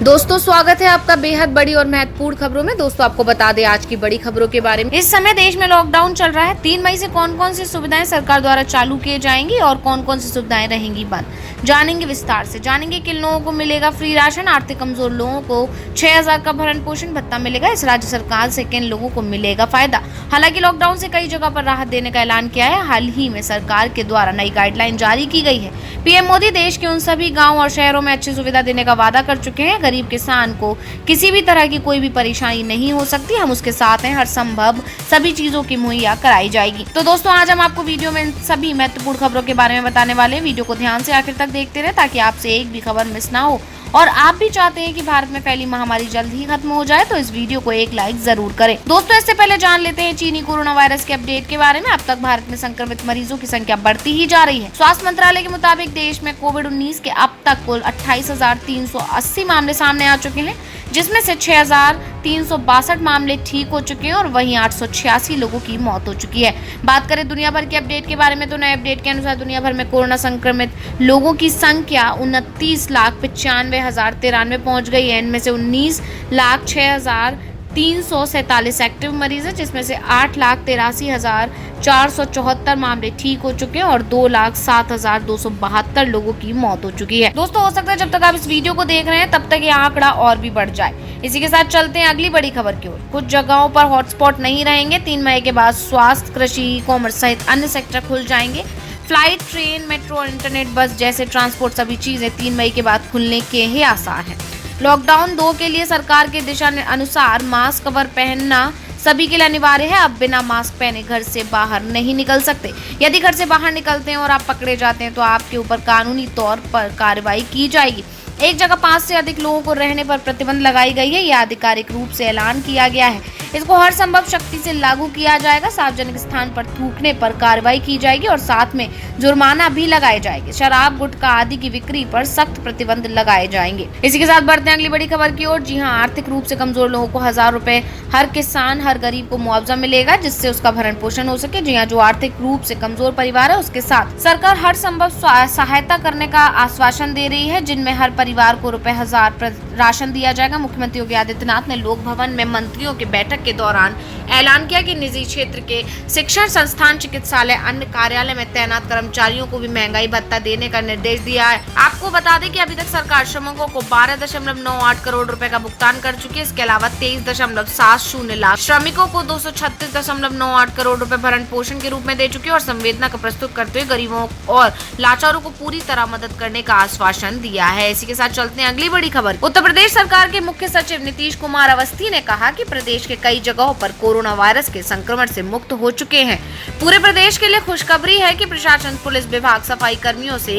दोस्तों स्वागत है आपका बेहद बड़ी और महत्वपूर्ण खबरों में। दोस्तों आपको बता दें आज की बड़ी खबरों के बारे में। इस समय देश में लॉकडाउन चल रहा है। 3 मई से कौन कौन सी सुविधाएं सरकार द्वारा चालू किए जाएंगी और कौन कौन सी सुविधाएं रहेंगी बंद, जानेंगे विस्तार से। जानेंगे किन लोगों को मिलेगा फ्री राशन, आर्थिक कमजोर लोगों को 6000 का भरण पोषण भत्ता मिलेगा, इस राज्य सरकार से किन लोगों को मिलेगा फायदा। हालांकि लॉकडाउन से कई जगह पर राहत देने का ऐलान किया है। हाल ही में सरकार के द्वारा नई गाइडलाइन जारी की गई है। पीएम मोदी देश के उन सभी गाँव और शहरों में अच्छी सुविधा देने का वादा कर चुके हैं। गरीब किसान को किसी भी तरह की कोई भी परेशानी नहीं हो सकती, हम उसके साथ हैं। हर संभव सभी चीजों की मुहैया कराई जाएगी। तो दोस्तों आज हम आपको वीडियो में सभी महत्वपूर्ण खबरों के बारे में बताने वाले हैं। वीडियो को ध्यान से आखिर तक देखते रहे ताकि आपसे एक भी खबर मिस ना हो। और आप भी चाहते हैं कि भारत में फैली महामारी जल्द ही खत्म हो जाए तो इस वीडियो को एक लाइक जरूर करें। दोस्तों इससे पहले जान लेते हैं चीनी कोरोना वायरस के अपडेट के बारे में। अब तक भारत में संक्रमित मरीजों की संख्या बढ़ती ही जा रही है। स्वास्थ्य मंत्रालय के मुताबिक देश में कोविड-19 के अब तक कुल 28,380 मामले सामने आ चुके हैं, जिसमें से 6,362 मामले ठीक हो चुके हैं और वहीं 886 लोगों की मौत हो चुकी है। बात करें दुनिया भर के अपडेट के बारे में तो नए अपडेट के अनुसार दुनिया भर में कोरोना संक्रमित लोगों की संख्या 29,95,093 पहुंच गई है। इनमें से 19,06,347 एक्टिव मरीज है, जिसमें से 8,83,474 मामले ठीक हो चुके हैं और 2,07,272 लोगों की मौत हो चुकी है। दोस्तों हो सकता है जब तक आप इस वीडियो को देख रहे हैं तब तक ये आंकड़ा और भी बढ़ जाए। इसी के साथ चलते हैं अगली बड़ी खबर की ओर। कुछ जगहों पर हॉटस्पॉट नहीं रहेंगे। 3 मई के बाद स्वास्थ्य, कृषि, कॉमर्स सहित अन्य सेक्टर खुल जाएंगे। फ्लाइट, ट्रेन, मेट्रो और इंटरनेट, बस जैसे ट्रांसपोर्ट सभी चीजें 3 मई के बाद खुलने के ही आसार हैं। लॉकडाउन 2 के लिए सरकार के दिशा अनुसार मास्क कवर पहनना सभी के लिए अनिवार्य है। अब बिना मास्क पहने घर से बाहर नहीं निकल सकते। यदि घर से बाहर निकलते हैं और आप पकड़े जाते हैं तो आपके ऊपर कानूनी तौर पर कार्रवाई की जाएगी। एक जगह 5 से अधिक लोगों को रहने पर प्रतिबंध लगाई गई है। यह आधिकारिक रूप से ऐलान किया गया है। इसको हर संभव शक्ति से लागू किया जाएगा। सार्वजनिक स्थान पर थूकने पर कार्रवाई की जाएगी और साथ में जुर्माना भी लगाए जाएंगे। शराब, गुटखा आदि की बिक्री पर सख्त प्रतिबंध लगाए जाएंगे। इसी के साथ बढ़ते हैं अगली बड़ी खबर की ओर। जी हां, आर्थिक रूप से कमजोर लोगों को 1000 रुपए हर किसान, हर गरीब को मुआवजा मिलेगा, जिससे उसका भरण पोषण हो सके। जी हां, जो आर्थिक रूप से कमजोर परिवार है उसके साथ सरकार हर संभव सहायता करने का आश्वासन दे रही है, जिनमें हर परिवार को ₹1000 राशन दिया जाएगा। मुख्यमंत्री योगी आदित्यनाथ ने लोक भवन में मंत्रियों की बैठक के दौरान ऐलान किया कि निजी क्षेत्र के शिक्षण संस्थान, चिकित्सालय, अन्य कार्यालय में तैनात कर्मचारियों को भी महंगाई भत्ता देने का निर्देश दिया है। आपको बता दें कि अभी तक सरकार श्रमिकों को 12.98 करोड़ रुपए का भुगतान कर चुकी है। इसके अलावा 23.70 लाख श्रमिकों को 236.98 करोड़ रुपए भरण पोषण के रूप में दे चुकी है और संवेदना का प्रस्तुत करते हुए गरीबों और लाचारों को पूरी तरह मदद करने का आश्वासन दिया है। इसी के साथ चलते हैं अगली बड़ी खबर। उत्तर प्रदेश सरकार के मुख्य सचिव नीतीश कुमार अवस्थी ने कहा कि प्रदेश के कई जगहों पर कोरोना वायरस के संक्रमण से मुक्त हो चुके हैं। पूरे प्रदेश के लिए खुशखबरी है कि प्रशासन, पुलिस विभाग, सफाई कर्मियों से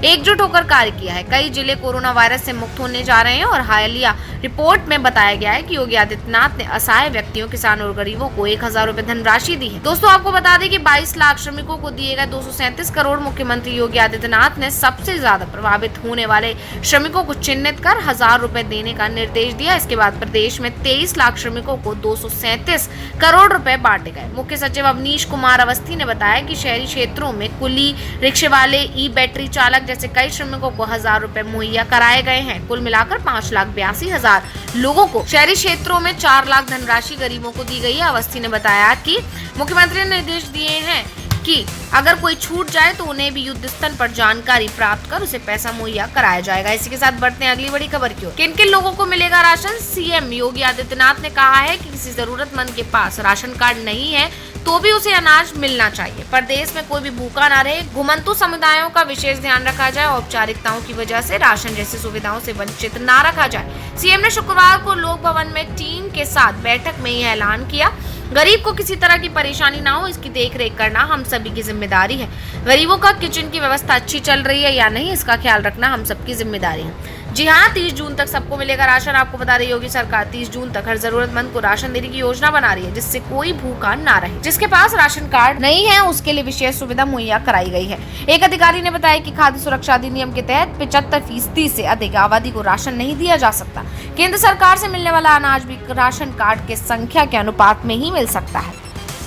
एकजुट होकर कार्य किया है। कई जिले कोरोना वायरस से मुक्त होने जा रहे हैं और हालिया रिपोर्ट में बताया गया है कि योगी आदित्यनाथ ने असहाय व्यक्तियों, किसानों और गरीबों को 1000 रुपए धनराशि दी है। दोस्तों आपको बता दें कि 22 लाख श्रमिकों को दिए गए 237 करोड़। मुख्यमंत्री योगी आदित्यनाथ ने सबसे ज्यादा प्रभावित होने वाले श्रमिकों को चिन्हित कर 1000 रुपए देने का निर्देश दिया। इसके बाद प्रदेश में 23 लाख श्रमिकों को 237 करोड़ रुपए बांटे गए। मुख्य सचिव अवनीश कुमार अवस्थी ने बताया कि शहरी क्षेत्रों में कुली, रिक्शे वाले, ई बैटरी चालक जैसे कई श्रमिकों को 1000 रुपए मुहैया कराए गए हैं। कुल मिलाकर 5,82,000 लोगों को शहरी क्षेत्रों में 4 लाख धनराशि गरीबों को दी गई है। अवस्थी ने बताया कि मुख्यमंत्री ने निर्देश दिए हैं कि अगर कोई छूट जाए तो उन्हें भी युद्ध स्तर पर जानकारी प्राप्त कर उसे पैसा मुहैया कराया जाएगा। इसी के साथ बढ़ते हैं अगली बड़ी खबर की ओर। किन किन लोगों को मिलेगा राशन? सीएम योगी आदित्यनाथ ने कहा है कि किसी जरूरतमंद के पास राशन कार्ड नहीं है तो भी उसे अनाज मिलना चाहिए। प्रदेश में कोई भी भूखा न रहे। घुमंतु समुदायों का विशेष ध्यान रखा जाए। औपचारिकताओं की वजह से राशन जैसी सुविधाओं से वंचित न रखा जाए। सीएम ने शुक्रवार को लोक भवन में टीम के साथ बैठक में यह ऐलान किया। गरीब को किसी तरह की परेशानी ना हो, इसकी देखरेख करना हम सभी की जिम्मेदारी है। गरीबों का किचन की व्यवस्था अच्छी चल रही है या नहीं, इसका ख्याल रखना हम सबकी जिम्मेदारी है। जी हाँ, 30 जून तक सबको मिलेगा राशन। आपको बता दें योगी सरकार 30 जून तक हर जरूरतमंद को राशन देने की योजना बना रही है, जिससे कोई भूखा ना रहे। जिसके पास राशन कार्ड नहीं है उसके लिए विशेष सुविधा मुहैया कराई गई है। एक अधिकारी ने बताया कि खाद्य सुरक्षा अधिनियम के तहत 75% से अधिक आबादी को राशन नहीं दिया जा सकता। केंद्र सरकार से मिलने वाला अनाज भी राशन कार्ड के संख्या के अनुपात में ही मिल सकता है।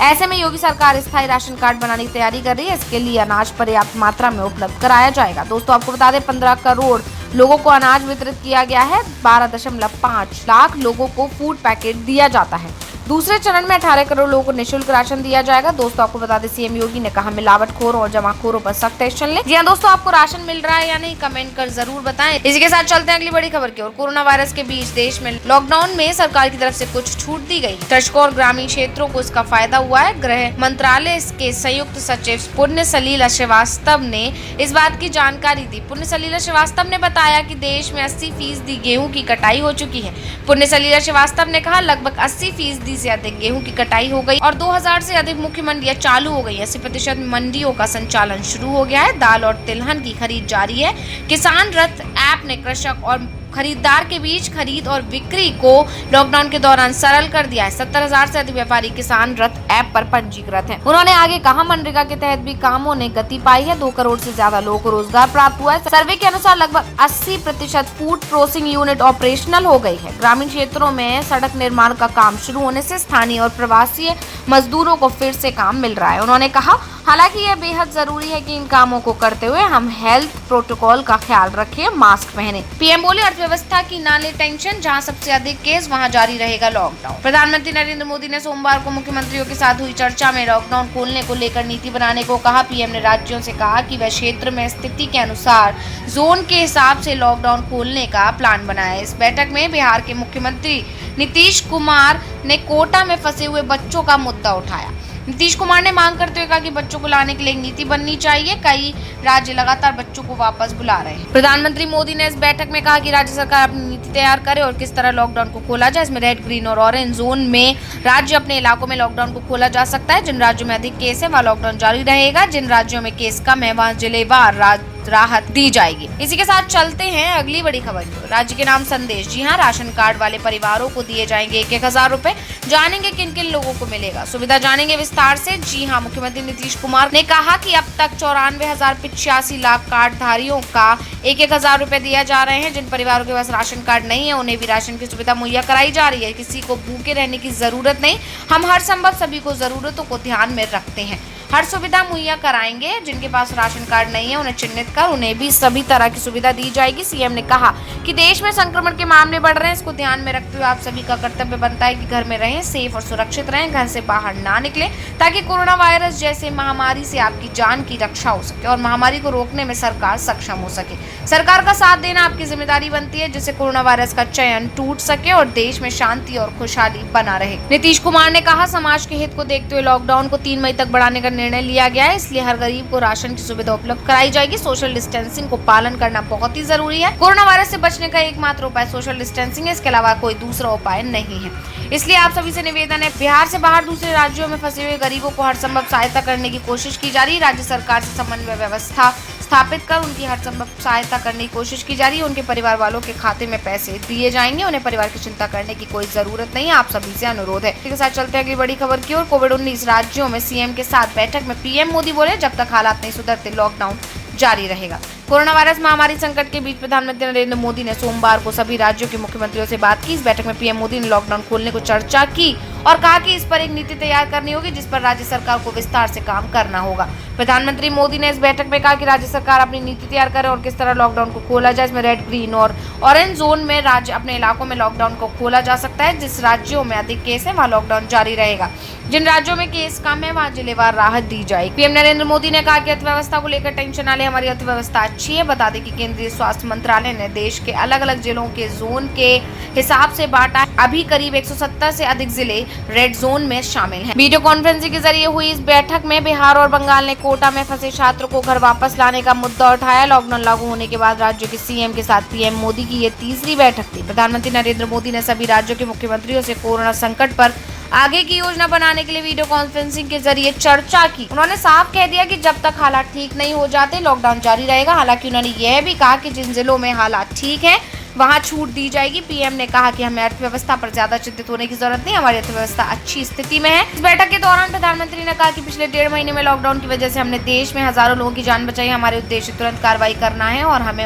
ऐसे में योगी सरकार स्थायी राशन कार्ड बनाने की तैयारी कर रही है। इसके लिए अनाज पर्याप्त मात्रा में उपलब्ध कराया जाएगा। दोस्तों आपको बता दें 15 करोड़ लोगों को अनाज वितरित किया गया है। 12.5 लाख लोगों को फूड पैकेट दिया जाता है। दूसरे चरण में 18 करोड़ लोगों को निःशुल्क राशन दिया जाएगा। दोस्तों आपको बता दें, सीएम योगी ने कहा मिलावटखोरों और जमाखोरों पर सख्त एक्शन ले। जी हाँ दोस्तों, आपको राशन मिल रहा है या नहीं, कमेंट कर जरूर बताएं। इसी के साथ चलते हैं अगली बड़ी खबर की ओर। कोरोना वायरस के बीच देश में लॉकडाउन में सरकार की तरफ से कुछ छूट दी गई। कृषकों और ग्रामीण क्षेत्रों को इसका फायदा हुआ है। गृह मंत्रालय के संयुक्त सचिव पुण्य सलीला श्रीवास्तव ने इस बात की जानकारी दी। पुण्य सलीला श्रीवास्तव ने बताया कि देश में 80% गेहूं की कटाई हो चुकी है। पुण्य सलीला श्रीवास्तव ने कहा लगभग 80% से अधिक गेहूं की कटाई हो गई और 2000 से अधिक मुख्य मंडियां चालू हो गई। 80% मंडियों का संचालन शुरू हो गया है। दाल और तिलहन की खरीद जारी है। किसान रथ ऐप ने कृषक और खरीदार के बीच खरीद और बिक्री को लॉकडाउन के दौरान सरल कर दिया है। 70,000 से अधिक व्यापारी किसान रथ ऐप पर पंजीकृत हैं। उन्होंने आगे कहा मनरेगा के तहत भी कामों ने गति पाई है। 2 करोड़ से ज्यादा लोगों को रोजगार प्राप्त हुआ है। सर्वे के अनुसार लगभग 80% फूड प्रोसेसिंग यूनिट ऑपरेशनल हो गई है। ग्रामीण क्षेत्रों में सड़क निर्माण का काम शुरू होने से स्थानीय और प्रवासी मजदूरों को फिर से काम मिल रहा है। उन्होंने कहा हालांकि यह बेहद जरूरी है कि इन कामों को करते हुए हम हेल्थ प्रोटोकॉल का ख्याल रखें, मास्क पहने। पीएम बोले अर्थव्यवस्था की ना ले टेंशन, जहां सबसे अधिक केस वहां जारी रहेगा लॉकडाउन। प्रधानमंत्री नरेंद्र मोदी ने सोमवार को मुख्यमंत्रियों के साथ हुई चर्चा में लॉकडाउन खोलने को लेकर नीति बनाने को कहा। पीएम ने राज्यों से कहा कि वह क्षेत्र में स्थिति के अनुसार जोन के हिसाब से लॉकडाउन खोलने का प्लान बनाए। इस बैठक में बिहार के मुख्यमंत्री नीतीश कुमार ने कोटा में फंसे हुए बच्चों का मुद्दा उठाया। नीतीश कुमार ने मांग करते हुए कहा कि बच्चों को लाने के लिए एक नीति बननी चाहिए। कई राज्य लगातार बच्चों को वापस बुला रहे हैं। प्रधानमंत्री मोदी ने इस बैठक में कहा कि राज्य सरकार अपनी नीति तैयार करे और किस तरह लॉकडाउन को खोला जाए। इसमें रेड, ग्रीन और ऑरेंज जोन में राज्य अपने इलाकों में लॉकडाउन को खोला जा सकता है। जिन राज्यों में अधिक केस है वहाँ लॉकडाउन जारी रहेगा। जिन राज्यों में केस कम है वहाँ जिलेवार राहत दी जाएगी। इसी के साथ चलते हैं अगली बड़ी खबर की। राज्य के नाम संदेश। जी हां, राशन कार्ड वाले परिवारों को दिए जाएंगे 1,000 रुपए। जानेंगे किन किन लोगों को मिलेगा, सुविधा जानेंगे विस्तार से। जी हां, मुख्यमंत्री नीतीश कुमार ने कहा कि अब तक 94,085 लाख कार्ड धारियों का 1,000 रुपए दिया जा रहे हैं। जिन परिवारों के पास राशन कार्ड नहीं है उन्हें भी राशन की सुविधा मुहैया कराई जा रही है। किसी को भूखे रहने की जरूरत नहीं। हम हर संभव सभी को जरूरतों को ध्यान में रखते हैं, हर सुविधा मुहैया कराएंगे। जिनके पास राशन कार्ड नहीं है उन्हें चिन्हित कर उन्हें भी सभी तरह की सुविधा दी जाएगी। सीएम ने कहा कि देश में संक्रमण के मामले बढ़ रहे हैं, इसको ध्यान में रखते हुए आप सभी का कर्तव्य बनता है कि घर में रहें, सेफ और सुरक्षित रहें, घर से बाहर ना निकलें, ताकि कोरोना वायरस जैसे महामारी से आपकी जान की रक्षा हो सके और महामारी को रोकने में सरकार सक्षम हो सके। सरकार का साथ देना आपकी जिम्मेदारी बनती है, जिससे कोरोना वायरस का चयन टूट सके और देश में शांति और खुशहाली बना रहे। नीतीश कुमार ने कहा समाज के हित को देखते हुए लॉकडाउन को 3 मई तक बढ़ाने का निर्णय लिया गया है, इसलिए हर गरीब को राशन की सुविधा उपलब्ध कराई जाएगी। सोशल डिस्टेंसिंग को पालन करना बहुत ही जरूरी है। कोरोना वायरस से बचने का एकमात्र उपाय सोशल डिस्टेंसिंग है, इसके अलावा कोई दूसरा उपाय नहीं है। इसलिए आप सभी से निवेदन है, बिहार से बाहर दूसरे राज्यों में फंसे हुए गरीबों को हर संभव सहायता करने की कोशिश की जा रही है। राज्य सरकार से समन्वय व्यवस्था स्थापित कर उनकी हर संभव सहायता करने की कोशिश की जा रही है। उनके परिवार वालों के खाते में पैसे दिए जाएंगे। उन्हें परिवार की चिंता करने की कोई जरूरत नहीं है। आप सभी से अनुरोध है। इसके साथ चलते हैं अगली बड़ी खबर की ओर। कोविड-19 राज्यों में सीएम के साथ बैठक में पीएम मोदी बोले जब तक हालात नहीं सुधरते लॉकडाउन जारी रहेगा। कोरोना वायरस महामारी संकट के बीच प्रधानमंत्री नरेंद्र मोदी ने सोमवार को सभी राज्यों के मुख्यमंत्रियों से बात की। इस बैठक में पीएम मोदी ने लॉकडाउन खोलने को चर्चा की और कहा कि इस पर एक नीति तैयार करनी होगी, जिस पर राज्य सरकार को विस्तार से काम करना होगा। प्रधानमंत्री मोदी ने इस बैठक में कहा कि राज्य सरकार अपनी नीति तैयार करे और किस तरह लॉकडाउन को खोला जाए। इसमें रेड, ग्रीन और ऑरेंज जोन में राज्य अपने इलाकों में लॉकडाउन को खोला जा सकता है। जिस राज्यों में अधिक केस है वहाँ लॉकडाउन जारी रहेगा। जिन राज्यों में केस कम है वहाँ जिलेवार राहत दी जाएगी। पीएम नरेंद्र मोदी ने कहा कि अर्थव्यवस्था को लेकर टेंशन ना ले, हमारी अर्थव्यवस्था अच्छी है। बता दें कि केंद्रीय स्वास्थ्य मंत्रालय ने देश के अलग अलग जिलों के जोन के हिसाब से बांटा। अभी करीब 170 से अधिक जिले रेड जोन में शामिल हैं। वीडियो कॉन्फ्रेंसिंग के जरिए हुई इस बैठक में बिहार और बंगाल ने कोटा में फंसे छात्रों को घर वापस लाने का मुद्दा उठाया। लॉकडाउन लागू होने के बाद राज्यों के सीएम के साथ पीएम मोदी की ये तीसरी बैठक थी। प्रधानमंत्री नरेंद्र मोदी ने सभी राज्यों के मुख्यमंत्रियों से कोरोना संकट पर आगे की योजना बनाने के लिए वीडियो कॉन्फ्रेंसिंग के जरिए चर्चा की। उन्होंने साफ कह दिया कि जब तक हालात ठीक नहीं हो जाते लॉकडाउन जारी रहेगा। हालांकि उन्होंने यह भी कहा कि जिन जिलों में हालात ठीक है वहां छूट दी जाएगी। पीएम ने कहा कि हमें अर्थव्यवस्था पर ज्यादा चिंतित होने की जरूरत नहीं, हमारी अर्थव्यवस्था अच्छी स्थिति में है। इस बैठक के दौरान प्रधानमंत्री ने कहा कि पिछले 1.5 महीने में लॉकडाउन की वजह से हमने देश में हजारों लोगों की जान बचाई। हमारे उद्देश्य तुरंत कार्रवाई करना है और हमें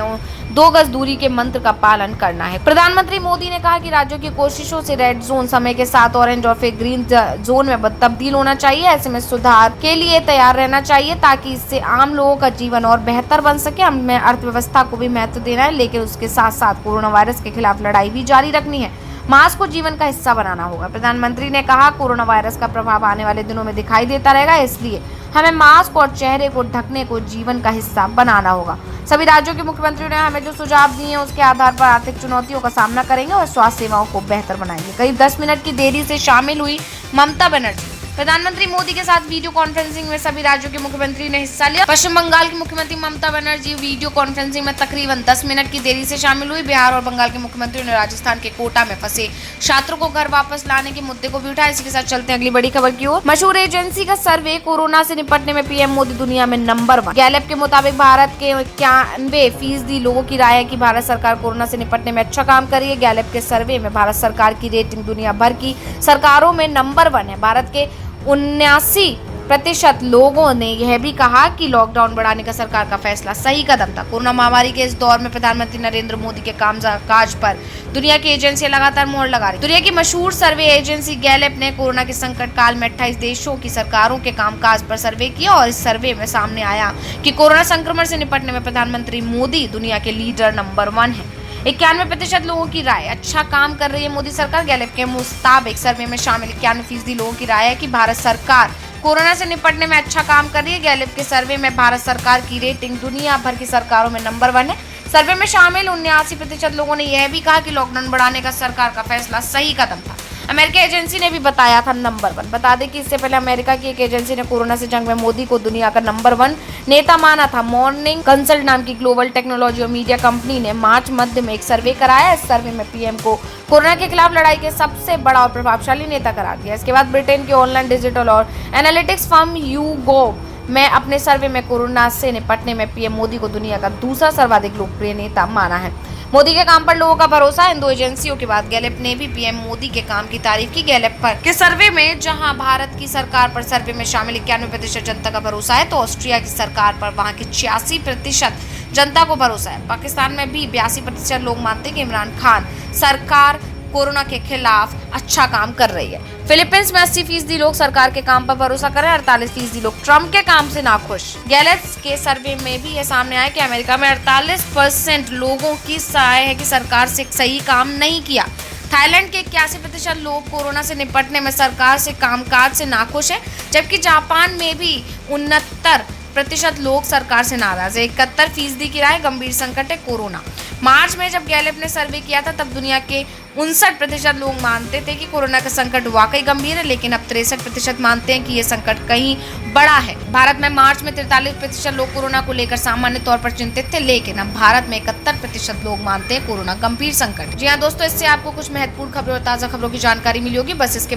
2 गज दूरी के मंत्र का पालन करना है। प्रधानमंत्री मोदी ने कहा कि राज्यों की कोशिशों से रेड जोन समय के साथ ऑरेंज और फिर ग्रीन जोन में तब्दील होना चाहिए। ऐसे में सुधार के लिए तैयार रहना चाहिए ताकि इससे आम लोगों का जीवन और बेहतर बन सके। हमें अर्थव्यवस्था को भी महत्व देना है, लेकिन उसके साथ साथ कोरोना वायरस के खिलाफ लड़ाई भी जारी रखनी है। मास्क को जीवन का हिस्सा बनाना होगा। प्रधानमंत्री ने कहा कोरोना वायरस का प्रभाव आने वाले दिनों में दिखाई देता रहेगा, इसलिए हमें मास्क और चेहरे को ढकने को जीवन का हिस्सा बनाना होगा। सभी राज्यों के मुख्यमंत्रियों ने हमें जो सुझाव दिए हैं उसके आधार पर आर्थिक चुनौतियों का सामना करेंगे और स्वास्थ्य सेवाओं को बेहतर बनाएंगे। करीब 10 मिनट की देरी से शामिल हुई ममता बनर्जी। प्रधानमंत्री मोदी के साथ वीडियो कॉन्फ्रेंसिंग में सभी राज्यों के मुख्यमंत्री ने हिस्सा लिया। पश्चिम बंगाल की मुख्यमंत्री ममता बनर्जी वीडियो कॉन्फ्रेंसिंग में तकरीबन 10 मिनट की देरी से शामिल हुई। बिहार और बंगाल के मुख्यमंत्रियों ने राजस्थान के कोटा में फंसे छात्रों को घर वापस लाने के मुद्दे को भी उठाया। इसी के साथ चलते हैं अगली बड़ी खबर की ओर। मशहूर एजेंसी का सर्वे कोरोना से निपटने में पीएम मोदी दुनिया में नंबर 1। गैलेप के मुताबिक भारत के 91% लोगों की राय है कि भारत सरकार कोरोना से निपटने में अच्छा काम कर रही है। गैलेप के सर्वे में भारत सरकार की रेटिंग दुनिया भर की सरकारों में नंबर 1 है। भारत के 79% लोगों ने यह भी कहा कि लॉकडाउन बढ़ाने का सरकार का फैसला सही कदम था। कोरोना महामारी के इस दौर में प्रधानमंत्री नरेंद्र मोदी के कामकाज पर दुनिया की एजेंसियां लगातार मोहर लगा रही। दुनिया की मशहूर सर्वे एजेंसी गैलेप ने कोरोना के संकट काल में 28 देशों की सरकारों के कामकाज पर सर्वे किया और इस सर्वे में सामने आया कि कोरोना संक्रमण से निपटने में प्रधानमंत्री मोदी दुनिया के लीडर नंबर 1 है। 91% लोगों की राय अच्छा काम कर रही है मोदी सरकार। गैलेप के मुताबिक सर्वे में शामिल 91% लोगों की राय है कि भारत सरकार कोरोना से निपटने में अच्छा काम कर रही है। गैलेप के सर्वे में भारत सरकार की रेटिंग दुनिया भर की सरकारों में नंबर 1 है। सर्वे में शामिल 79% लोगों ने यह भी कहा कि लॉकडाउन बढ़ाने का सरकार का फैसला सही कदम था। अमेरिका एजेंसी ने भी बताया था नंबर 1। बता दें कि इससे पहले अमेरिका की एक एजेंसी ने कोरोना से जंग में मोदी को दुनिया का नंबर 1 नेता माना था। मॉर्निंग कंसल्ट नाम की ग्लोबल टेक्नोलॉजी और मीडिया कंपनी ने मार्च मध्य में एक सर्वे कराया। इस सर्वे में पीएम को कोरोना के खिलाफ लड़ाई के सबसे बड़ा और प्रभावशाली नेता करार दिया। इसके बाद ब्रिटेन के ऑनलाइन डिजिटल और एनालिटिक्स फर्म YouGov में अपने सर्वे में कोरोना से निपटने में पीएम मोदी को दुनिया का दूसरा सर्वाधिक लोकप्रिय नेता माना है। मोदी के काम पर लोगों का भरोसा। इन 2 एजेंसियों के बाद गैलेप ने भी पीएम मोदी के काम की तारीफ की। गैलेप पर के सर्वे में जहां भारत की सरकार पर सर्वे में शामिल 91% जनता का भरोसा है, तो ऑस्ट्रिया की सरकार पर वहां के 86% जनता को भरोसा है। पाकिस्तान में भी 82% लोग मानते हैं कि इमरान खान सरकार कोरोना के खिलाफ अच्छा काम कर रही है। फिलीपींस में 80% लोग सरकार के काम पर भरोसा कर रहे हैं। 48% लोग ट्रंप के काम से नाखुश। गैलेप के सर्वे में भी यह सामने आया कि अमेरिका में 48% लोगों की राय है कि सरकार से सही काम नहीं किया। थाईलैंड के 81% लोग कोरोना से निपटने में सरकार से कामकाज से नाखुश है, जबकि जापान में भी 69% लोग सरकार से नाराज है। 71% की राय गंभीर संकट है कोरोना। मार्च में जब गैलेप ने सर्वे किया था तब दुनिया के 59% लोग मानते थे कि कोरोना का संकट वाकई गंभीर है, लेकिन अब 63% मानते हैं कि ये संकट कहीं बड़ा है। भारत में मार्च में 43% लोग कोरोना को लेकर सामान्य तौर पर चिंतित थे, लेकिन अब भारत में 71% लोग मानते हैं कोरोना गंभीर संकट। जी हाँ दोस्तों, इससे आपको कुछ महत्वपूर्ण खबरों और ताजा खबरों की जानकारी मिली होगी। बस इसके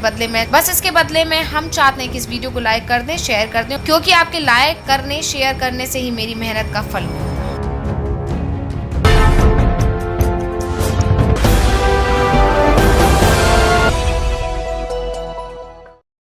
बदले में हम चाहते हैं कि इस वीडियो को लाइक कर दें, शेयर कर दें, क्योंकि आपके लाइक करने शेयर करने से ही मेरी मेहनत का फल